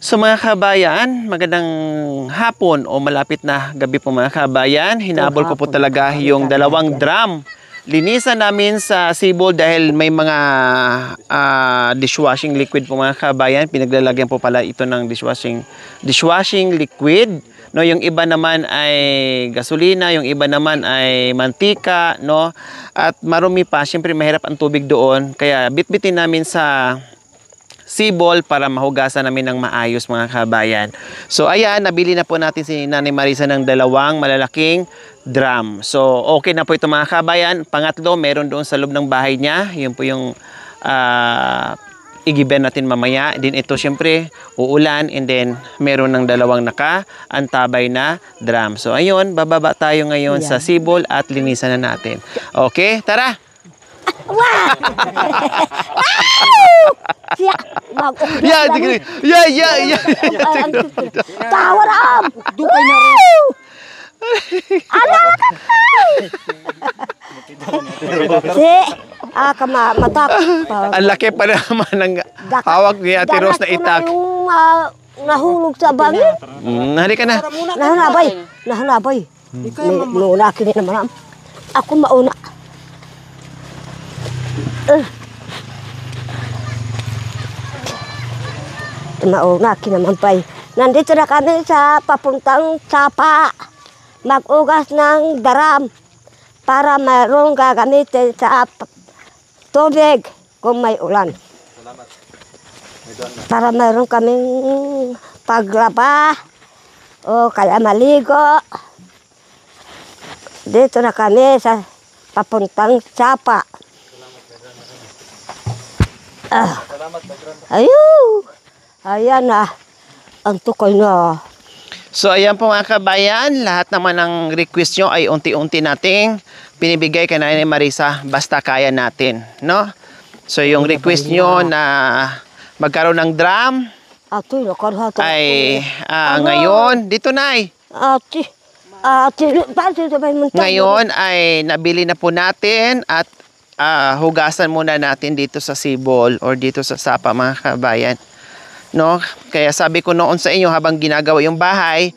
So mga kabayan, magandang hapon o malapit na gabi po mga kabayan. Hinabol ko po talaga yung dalawang drum. Linisan namin sa Sibol dahil may mga dishwashing liquid po mga kabayan. Pinaglalagyan po pala ito ng dishwashing liquid. No, yung iba naman ay gasolina, yung iba naman ay mantika, no? At marumi pa, syempre mahirap ang tubig doon. Kaya bitbitin namin sa Sibol para mahugasan namin ng maayos mga kabayan. So ayan, nabili na po natin si Nanay Marisa ng dalawang malalaking drum. So okay na po ito mga kabayan. Pangatlo, meron doon sa loob ng bahay niya. Yun po yung igiben natin mamaya. Din ito syempre uulan, and then meron ng dalawang naka-antabay na drum. So ayun, bababa tayo ngayon sa Sibol at linisan na natin. Okay, tara! Yeah. Tawaram! Dukay na rin! Anak! Si, matak. Ang laki pa naman ng hawak ni Ate Rose na itak. Yung nahulog sa bangin. Halika na. Nahanabay. Mauna kini naman. Ako mauna. Mauna kinaman pa'y. Nandito na kami sa papuntang Sapa. Mag-ugas ng daram para mayroong gagamitin sa tubig kung may ulan. Para mayroong kaming paglaba o kaya maligo. Dito na kami sa papuntang Sapa. Ayun! Ayan na. Ang tukay na. So ayan po mga kabayan, lahat naman ng request nyo ay unti-unti nating pinibigay kay Nanay Marisa basta kaya natin, no? So yung request nyo na magkaroon ng drum ay ngayon, dito Nay. Ngayon ay nabili na po natin at hugasan muna natin dito sa Sibol or dito sa Sapa mga kabayan. No? Kaya sabi ko noon sa inyo habang ginagawa yung bahay,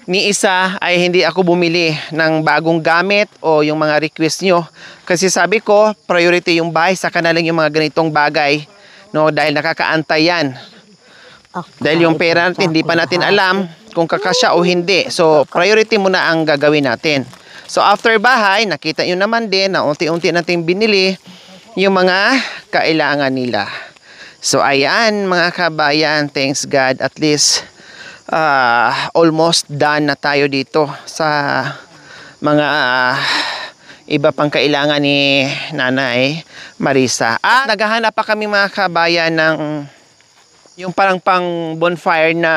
ni isa ay hindi ako bumili ng bagong gamit o yung mga request nyo. Kasi sabi ko, priority yung bahay, saka na lang yung mga ganitong bagay. No? Dahil nakakaantay yan. Dahil yung pera natin, hindi pa natin alam kung kakasya o hindi. So, priority muna ang gagawin natin. So, after bahay, nakita nyo naman din na unti-unti natin binili yung mga kailangan nila. So, ayan mga kabayan, thanks God, at least almost done na tayo dito sa mga iba pang kailangan ni Nanay Marisa. Naghahanap pa kami mga kabayan ng yung parang pang bonfire na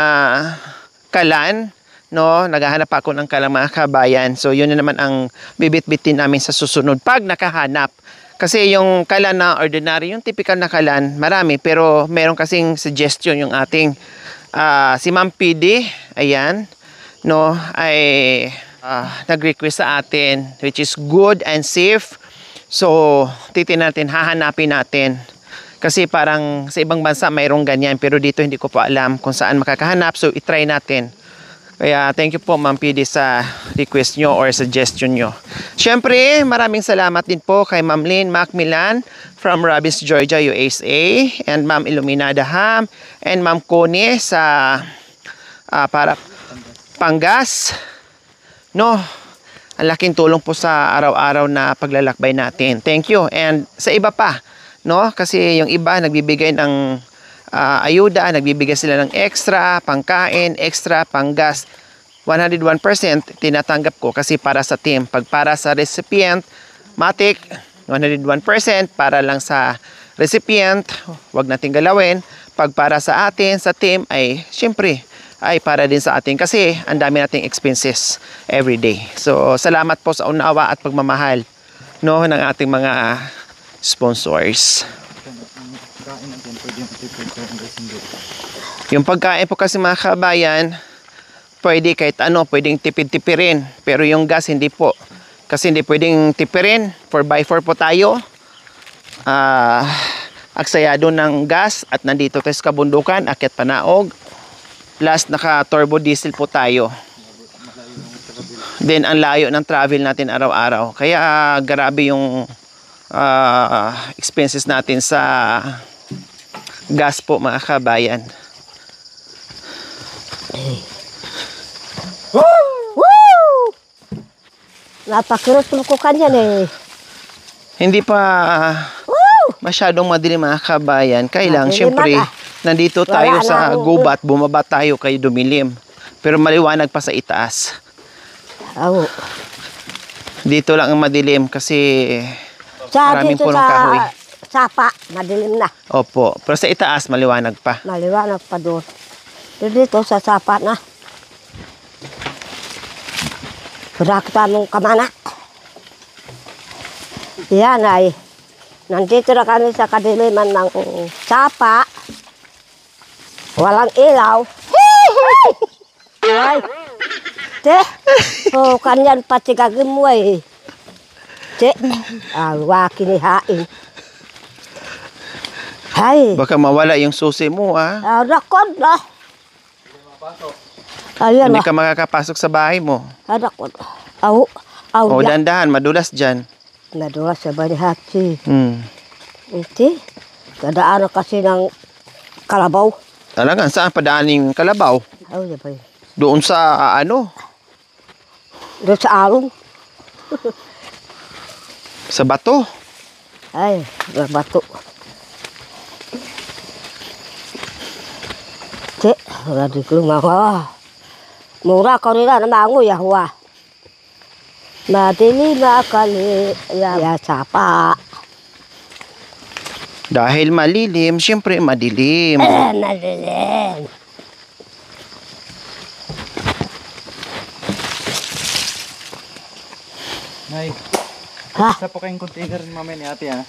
kalan, no? Naghahanap ako ng kalan mga kabayan. So, yun na naman ang bibit-bitin namin sa susunod pag nakahanap. Kasi yung kalan na ordinary, yung typical na kalan, marami. Pero meron kasing suggestion yung ating si Ma'am PD, ayan, no, ay nag-request sa atin, which is good and safe. So, titingnan natin, hahanapin natin. Kasi parang sa ibang bansa mayroong ganyan, pero dito hindi ko pa alam kung saan makakahanap. So, itry natin. Kaya thank you po Ma'am PD sa request nyo or suggestion nyo. Siyempre, maraming salamat din po kay Ma'am Lynn Macmillan from Robbins, Georgia, USA, and Ma'am Illuminada Ham and Ma'am Connie sa para Pangas. No, ang laking tulong po sa araw-araw na paglalakbay natin. Thank you. And sa iba pa, no, kasi yung iba nagbibigay ng ayuda, nagbibigay sila ng extra, pangkain, extra, panggas. 101% tinatanggap ko kasi para sa team. Pag para sa recipient, matik, 101% para lang sa recipient, wag natin galawin. Pag para sa atin, sa team, ay syempre, ay para din sa atin kasi ang dami nating expenses every day. So, salamat po sa unawa at pagmamahal, no, ng ating mga sponsors. Yung pagkain po kasi mga kabayan, pwede kahit ano, pwedeng tipid-tipirin. Pero yung gas hindi po. Kasi hindi pwedeng tipirin. 4x4 po tayo. Aksayado ng gas at nandito tayo sa kabundukan, akyat Panaog. last naka-turbo diesel po tayo. Then, ang layo ng travel natin araw-araw. Kaya, grabe yung expenses natin sa gas po, mga kabayan. Woo! Napakirot mo ko kanyan eh. Hindi pa Woo! masyadong madilim, mga kabayan. Kailang, Madilim syempre, na. nandito Wala tayo na sa akong- gubat, bumaba tayo kay dumilim. Pero maliwanag pa sa itaas. Oo. Dito lang ang madilim kasi Sa maraming dito punong kahoy. sa sapa, madilim na. Opo, pero sa itaas maliwanag pa. Maliwanag pa doon. Dito sa sapa na. Rakta mong kamana. Yan ay. Nandito na kami sa kadiliman ng sapa. Walang ilaw. Ay. Te. Oh, kanyan pati gagawin mo eh. Te. Waki ni hain. Hay. Baka mawala yung susi mo, ah. Rakod na. Ayan Hindi na. ka makakapasok sa bahay mo. Rakod. Aw. Aw. O, ya. dandahan, madulas dyan. Nadulas sa balihati. Hmm. Kadaan kasi ng kalabaw. Talagang saan padaaning kalabaw? Aw, yan ba yun? Doon sa, Doon sa along. sa bato. Ay, bato. Te, wala di ko mga. Mura ko rin na mango yahwa. Madili makali ya sapa. Dahil malilim, syempre madilim. Madilim. Nay, Ha? isa po kayong container mamaya ni ate ha.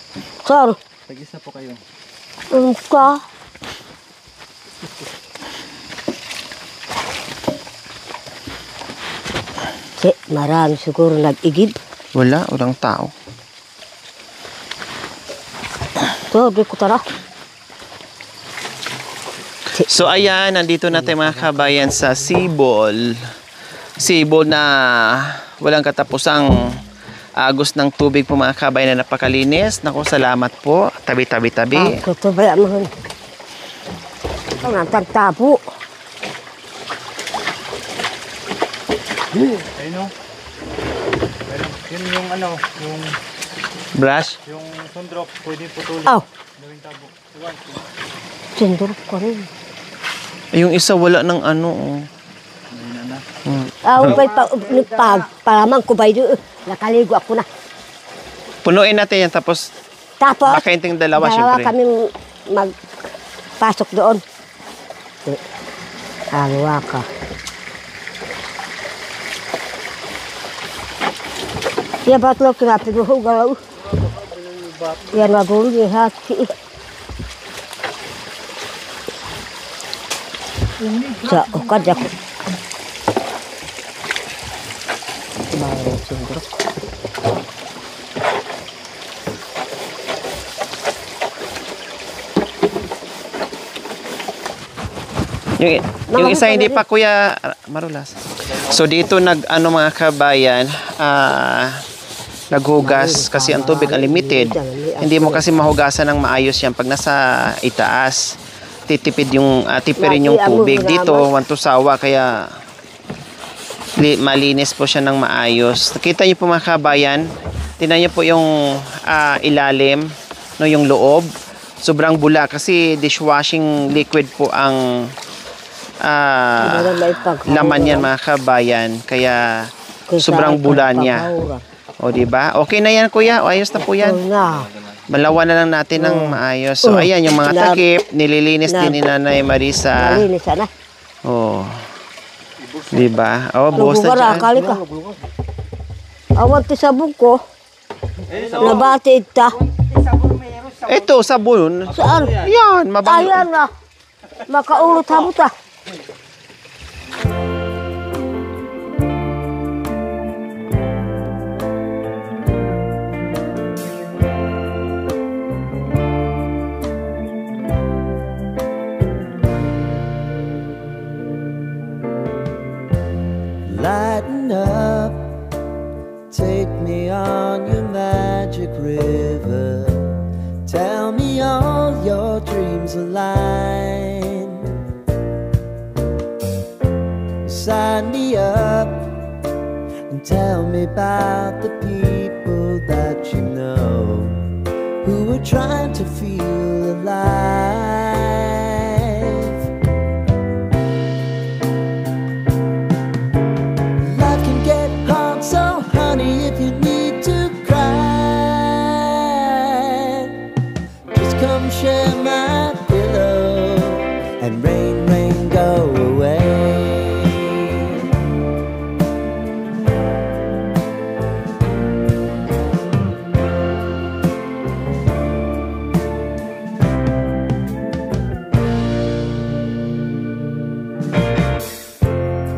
Sir, Tag-isa po kayo. unka. Te, marami siguro nag-igib. Walang tao. So, di ko tara. So ayan, nandito na tayo mga kabayan sa Sibol. Sibol na walang katapusang agos ng tubig po mga kabayan na napakalinis. Naku, salamat po. Tabi-tabi-tabi. Ito ba mo? Ito nga, tagtabo. Ayun o. Yun yung ano, Brush. yung sundrok, pwede putulin. Aw, Gawing tabo. Diba? sindurok ko rin. Yung isa wala ng ano. Oh. Ayun na. Aw, ba'y palamang ko ba'y doon. Nakaligo ako na. Punuin natin yan tapos Tapos, baka yung dalawa syempre. kami magpasok doon. Alwa ka. Ya ba't lo kinapit mo galaw? Yan magulo yung hati. Sa ukad ako. Bago sindrok. Yung isa hindi pa kuya marulas. So dito ano mga kabayan, naghugas kasi ang tubig unlimited. Hindi mo kasi mahugasan ng maayos yan pag nasa itaas. Tipirin yung tubig dito, wanto sawa kaya malinis po siya ng maayos. Nakita niyo po mga kabayan, tingnan niyo po yung ilalim, no, yung loob. Sobrang bula kasi dishwashing liquid po ang laman yan mga kabayan. Kaya sobrang bula niya. O diba? Okay na yan kuya, o ayos na po yan. Malawan na lang natin ng maayos. So ayan yung mga takip, nililinis din ni Nanay Marisa. Nalinis na. Oh. Diba? Oh, buhos na dyan. Kali ka. Awan ti sabong ko. Nabati ita. Ito, sabon. Saan? Yan, mabango. Ayan na. Makaulot ha mo ta. Lighten up, take me on your magic river. Tell me all your dreams align. Sign me up and tell me about the people that you know who are trying to feel alive. Life can get hard, so honey, if you need to cry, just come share my pillow and rain, rain, go away.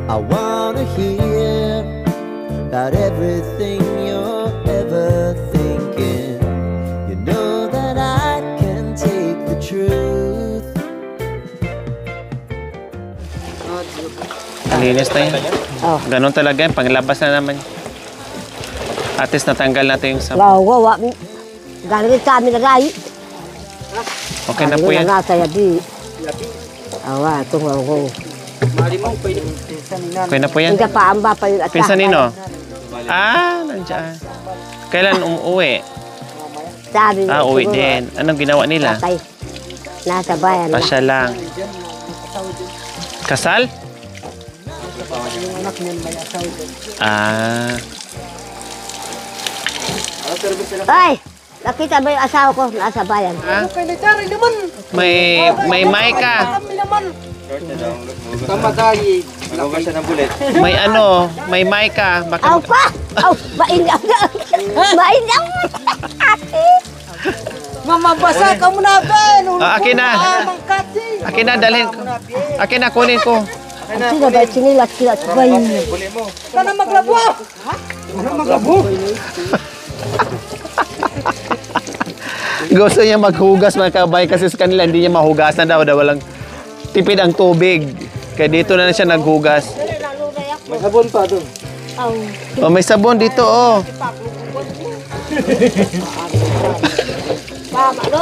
I wanna hear about everything you're ever thinking. You know that I can take the truth. Malinis na yun. Oh. Ganon talaga yan. Panglabas na naman. At least natanggal natin yung sabon. Wow, wow, wow. Galing sa amin na rai. Okay na po yan. Saya di. Awa, ito nga ako. Okay na po yan. Hindi pa amba pa yung asahan. Pinsan nino? Ah, nandiyan. Kailan umuwi? Sabi Ah, uwi din. Anong ginawa nila? Patay. Nasa bayan na. Pasya lang. Kasal? Ah. Ay! Nakita ba yung asawa ko? Nasa bayan. May mic ka. Tama tayo. Nakuha siya ng bulit. May ano, may mic ka. Aw Baka pa! Aw! Mainam na! Mainam! Mamabasa ka muna, Ben! akin na. Akin na, dalhin ko. Akin na, kunin ko. Sino ba sinilat sila? Bay! Bulit mo. Ka na maglabo! Ano maglabo? Gusto niya maghugas mga kabay kasi sa kanila hindi niya mahugasan daw. Walang tipid ang tubig. Kaya dito na siya naghugas. May sabon pa doon. Aw! Oh, may sabon dito, oh. Tama, no?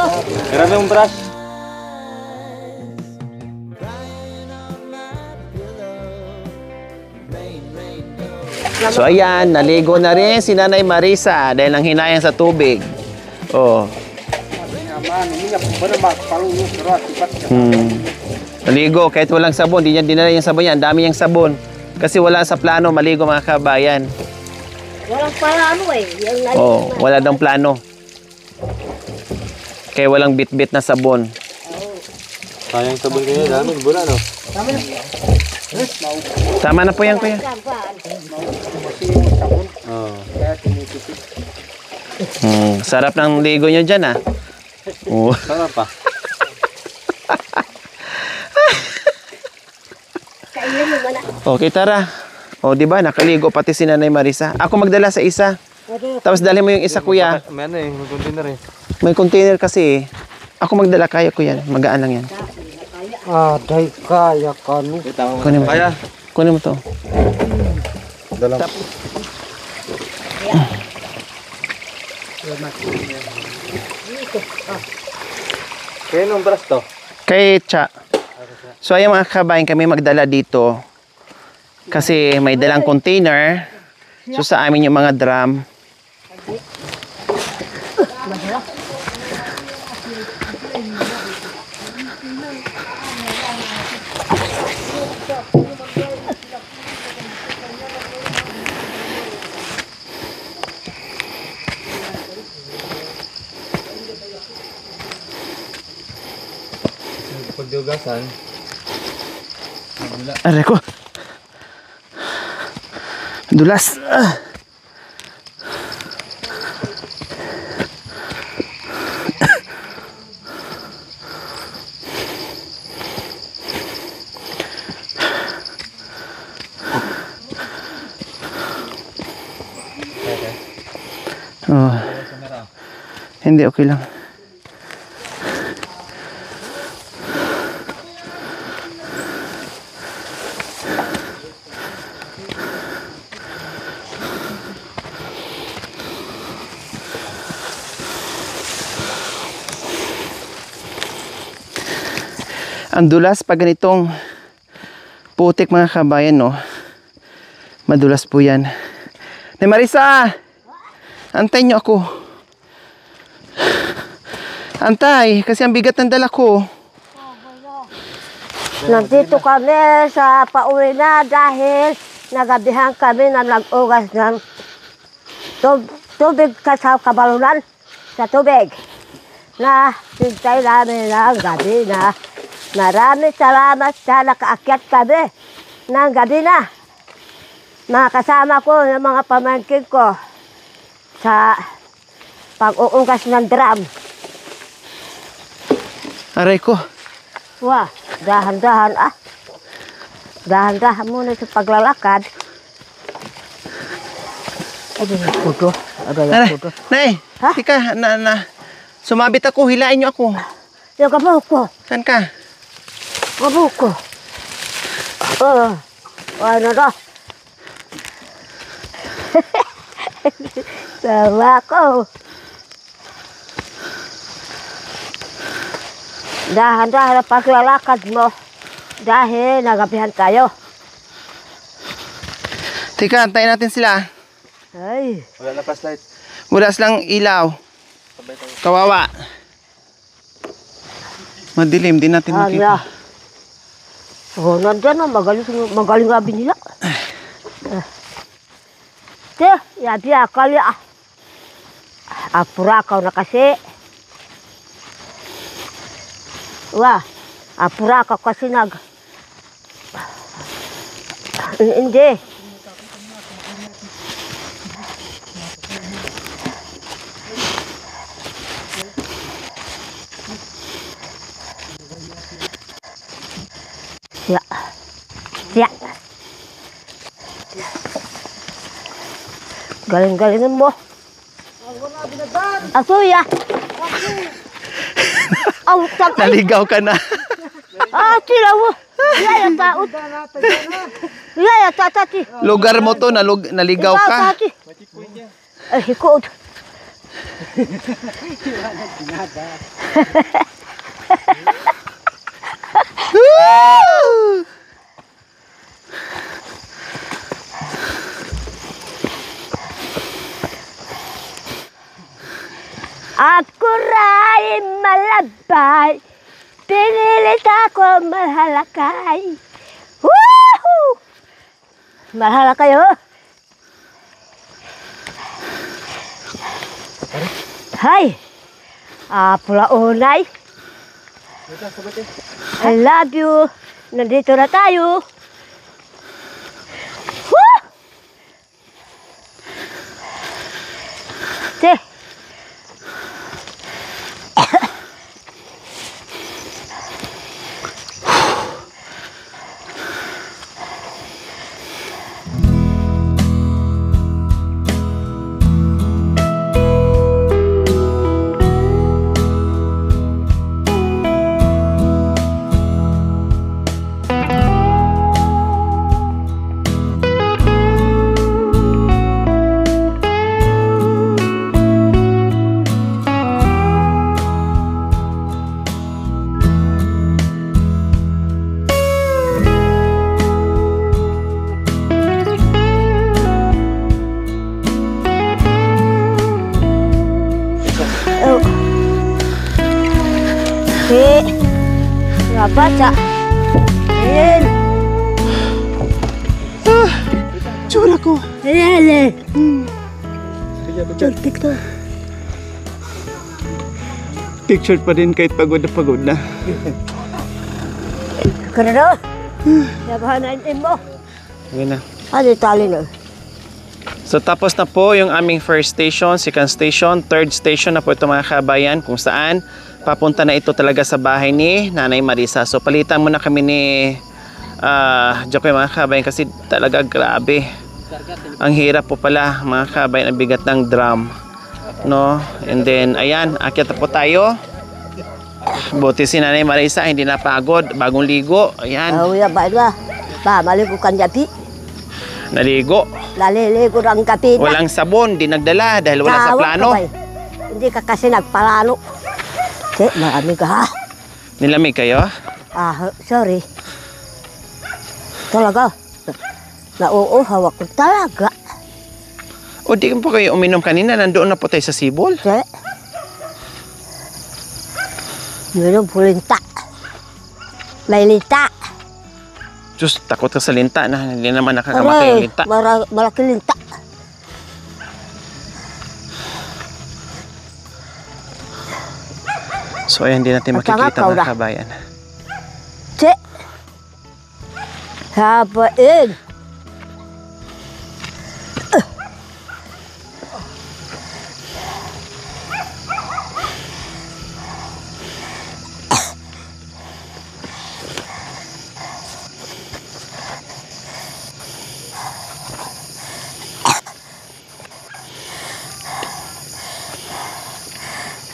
Meron yung brush. So ayan, naligo na rin si Nanay Marisa dahil ang hinayang sa tubig. Oh. Naligo kahit walang sabon, di niya dinala yung sabon yan. Dami yung sabon. Kasi wala sa plano maligo mga kabayan. Walang para ano eh. Yung Oh, wala daw plano. Kaya walang bit-bit na sabon. Sayang sabon kayo. Dami. Bula, no? Tama na po yan, kuya. Oo. Sarap ng ligo nyo dyan, ah. Oh. Sarap pa. Okay, tara. O, di ba? Nakaligo pati si Nanay Marisa. Ako magdala sa isa. Tapos dali mo yung isa, kuya. May ano eh. May container eh. May container kasi eh. Ako magdala, kaya ko yan. Magaan lang yan. Aday kaya ka, no? Kunin mo. Kaya. Kunin mo to. Dalang. Kaya nung brush to? Kay Cha. So, ayan mga kabayan, kami magdala dito. Kasi may dalang container. So, sa amin yung mga drum. Pagdugasan. Aray ko. Dulas. Oh. Hindi, okay lang. Ang dulas pag ganitong putik mga kabayan, no? Madulas po yan. Nay Marisa! Antay nyo ako. Antay, kasi ang bigat ng dala ko. Nandito kami sa pauwi na dahil nagabihan kami na nag-ugas ng tubig sa kabalunan sa tubig. Na hintay namin ng gabi na. Maraming salamat sa nakaakyat kami ng gabi na. Mga kasama ko, ng mga pamangkin ko sa pag-uungas ng drum. Aray ko. Wah, dahan-dahan ah. Dahan-dahan muna sa paglalakad. Ay, puto. Aray, Nay, Ha? tika, sumabit ako, hilain nyo ako. Yung kabuk ko. Saan ka? Kabuk ko. Ano na? Sama ko. Dahan-dahan ang paglalakad mo dahil nagabihan tayo. Tika, antayin natin sila. Ay, Wala na flashlight. Wala silang ilaw. Kawawa. Madilim, di natin makita. Oh, nandyan na. Magaling gabi nila. Te, yabi akali ah. Apurakaw na kasi. Wah, apurakaw kasi Hindi. Ya. Ya. Galing-galingin mo. Ako ya. Ang tag. Naligaw ka na. Sila mo. Yaya taot. Yaya tatati. Lugar mo to, naligaw ka. Ay, hikod. Ako rin malabay, pinilit ako mahalakay. Woohoo! Mahalakay, oh. Hay! Pula unay. I love you. Nandito na tayo. Woo! Te. Baca. Ayan. Tsura ko. Ayan. Cantik to. Picture pa din kahit pagod na pagod na. Karena labahan na mo. Okay na. Ano tali na? So tapos na po yung aming first station, second station, third station na po ito mga kabayan kung saan papunta na ito talaga sa bahay ni Nanay Marisa. So palitan muna kami ni Jokoy mga kabayan kasi talaga grabe. Ang hirap po pala mga kabayan, ang bigat ng drum. No? And then ayan, akyat na po tayo. Buti si Nanay Marisa hindi napagod, bagong ligo. Ayan, Ya ba ba? Ba maligo kan yapi. naligo. Laliligo ng kapi. Walang sabon, di nagdala dahil wala sa plano. Hindi ka kasi nagpalano. Marami ka ha. Nilamig kayo? Sorry. Talaga. Nauuhaw ako talaga. O di po kayo uminom kanina, nandoon na po tayo sa Sibol. Che. Meron po linta. May linta. Diyos, takot ka sa linta na hindi naman nakakamatay yung linta. Malaki linta. So ayan, hindi natin At saka makikita kauda. mga kabayan. Che. Habain.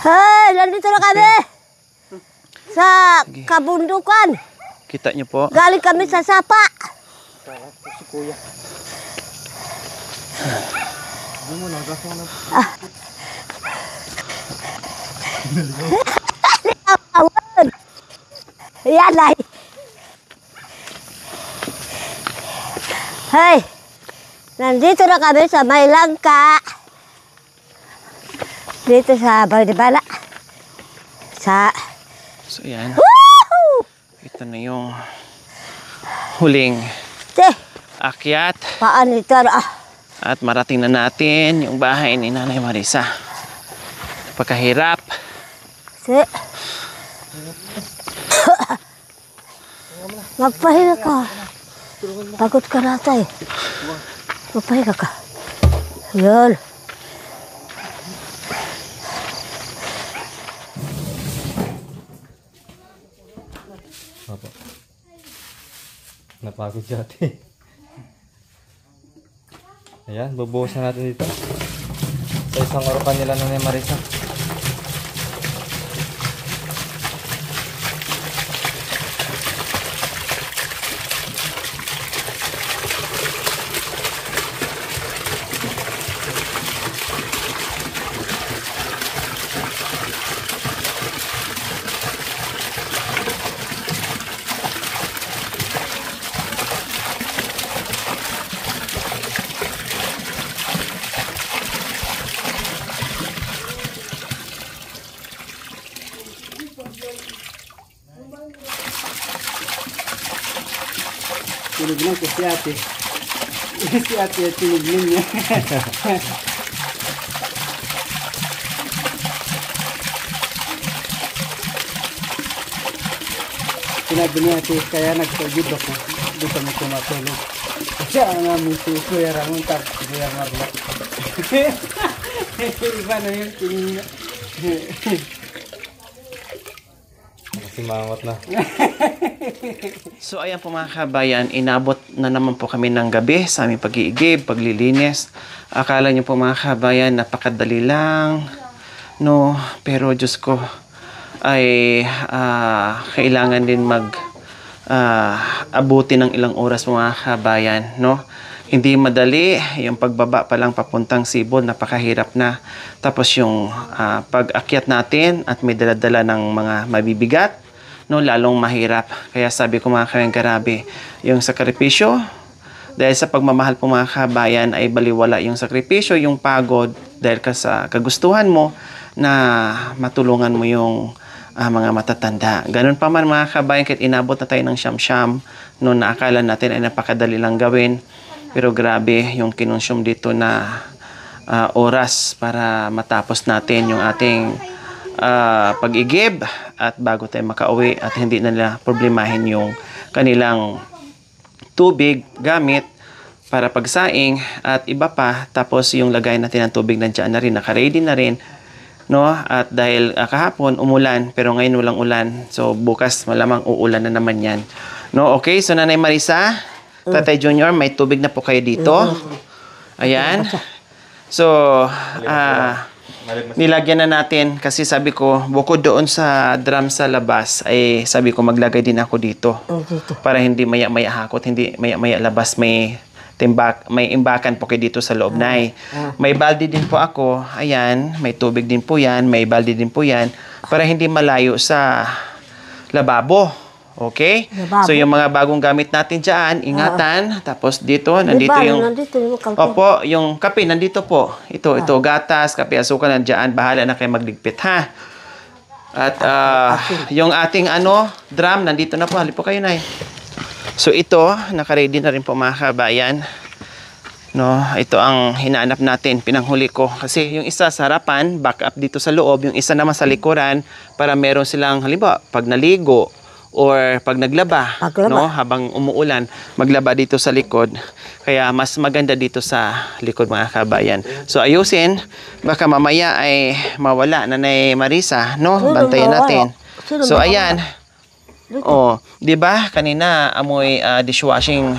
Hey, nandito na kami. Sa kabundukan. Kita niyo po. Galing kami sa Sapa. Si Kuya. Awan. Yan ay. Hey, nandito na kami sa Maylangka. Dito sa Baldibala. So ayan, Woohoo! ito na yung huling Che, akyat paan ito na. at marating na natin yung bahay ni Nanay Marisa. Pagkahirap. Che. Magpahinga ka. Pagod ka natin. Magpahinga ka. Yan. Opo. Napagod siya ate. Ayan, bubuhos na natin dito. Sa isang orapan nila na ni Marisa. Tinignan ko si ate. Si ate tinignan niya. Sinabi niya ate, kaya nagpagid ako. Dito mo tumatulog. Siya ang aming si Kuya Ramon tapos si Kuya Marla. Iba na yun. Tingin Simangot na. So ayan po mga kabayan, inabot na naman po kami ng gabi sa aming pag-iigib, paglilinis. Akala niyo po mga kabayan, napakadali lang, no? Pero Diyos ko, ay kailangan din abuti ng ilang oras po mga kabayan, no? Hindi madali, yung pagbaba pa lang papuntang Sibol, napakahirap na. Tapos yung pag-akyat natin at may daladala ng mga mabibigat, no, lalong mahirap. Kaya sabi ko mga kabayan, grabe, yung sakripisyo, dahil sa pagmamahal po mga kabayan ay baliwala yung sakripisyo, yung pagod, dahil ka sa kagustuhan mo na matulungan mo yung mga matatanda. Ganun pa man mga kabayan, kahit inabot na tayo ng siyam-siyam, no, na akala natin ay napakadali lang gawin. Pero grabe yung kinonsum dito na oras para matapos natin yung ating pag-igib at bago tayo makauwi at hindi na nila problemahin yung kanilang tubig, gamit para pagsaing at iba pa. Tapos yung lagay natin ng tubig nandiyan na rin, naka-ready na rin. No? At dahil kahapon umulan pero ngayon walang ulan. So bukas malamang uulan na naman yan. No? Okay, so Nanay Marisa, Tatay Junior, may tubig na po kayo dito. Ayan. So, nilagyan na natin kasi sabi ko, bukod doon sa drum sa labas, ay sabi ko maglagay din ako dito. Para hindi maya-maya hakot, hindi maya-maya labas, may imbakan po kayo dito sa loob na May balde din po ako. Ayan, may tubig din po yan, may balde din po yan. Para hindi malayo sa lababo. Okay? Lababo. So, yung mga bagong gamit natin dyan, ingatan. Tapos dito, nandito Diba, yung... nandito yung kalpit. Opo, yung kape, nandito po. Ito, gatas, kape, asukal, nandiyan. Bahala na kayo magligpit, ha? At yung ating drum, nandito na po. Halip po kayo, Nay. So, ito, nakaready na rin po mga kabayan. No, ito ang hinahanap natin, pinanghuli ko. Kasi yung isa sa harapan, back up dito sa loob. Yung isa naman sa likuran, para meron silang, halimbawa, pag naligo, or pag naglaba, no, habang umuulan, maglaba dito sa likod. Kaya mas maganda dito sa likod mga kabayan. So ayusin, baka mamaya ay mawala Nanay Marisa, no? Bantayan natin. So ayan. Oh, 'di ba? Kanina amoy dishwashing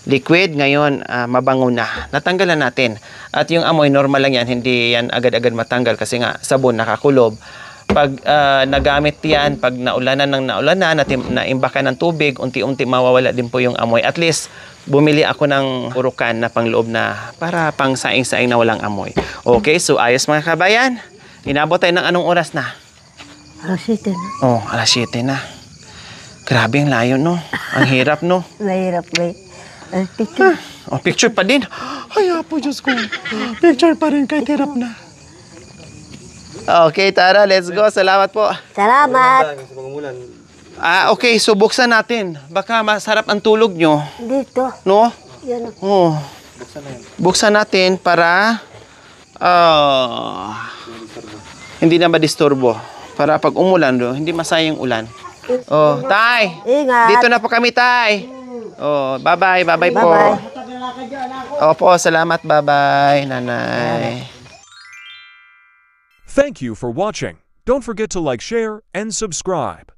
liquid, ngayon mabango na. Natanggalan natin. At yung amoy normal lang yan, hindi yan agad-agad matanggal kasi nga sabon nakakulob. Pag nagamit yan, pag naulanan ng naulanan, naimbakan ng tubig, unti-unti mawawala din po yung amoy. At least, bumili ako ng urukan na pangloob na para pang saing-saing na walang amoy. Okay, so ayos mga kabayan. Inabot tayo ng anong oras na? Alas 7 na. Oh, alas 7 na. Grabe ang layo, no? Ang hirap, no? Mahirap, may picture. Oh, picture pa din. Ay, po, Diyos ko. Picture pa rin kahit hirap na. Okay, tara, let's go. Salamat po. Salamat. Okay, so buksan natin. Baka masarap ang tulog nyo. Dito. No? Yan. Oh. Buksan natin para hindi na ma-disturbo. Para pag umulan, hindi masayang ulan. Oh, Tay. Ingat. Dito na po kami, Tay. Oh, bye-bye. Bye-bye po. Bye-bye. Opo, salamat. Bye-bye, Nanay. Thank you for watching. Don't forget to like, share, and subscribe.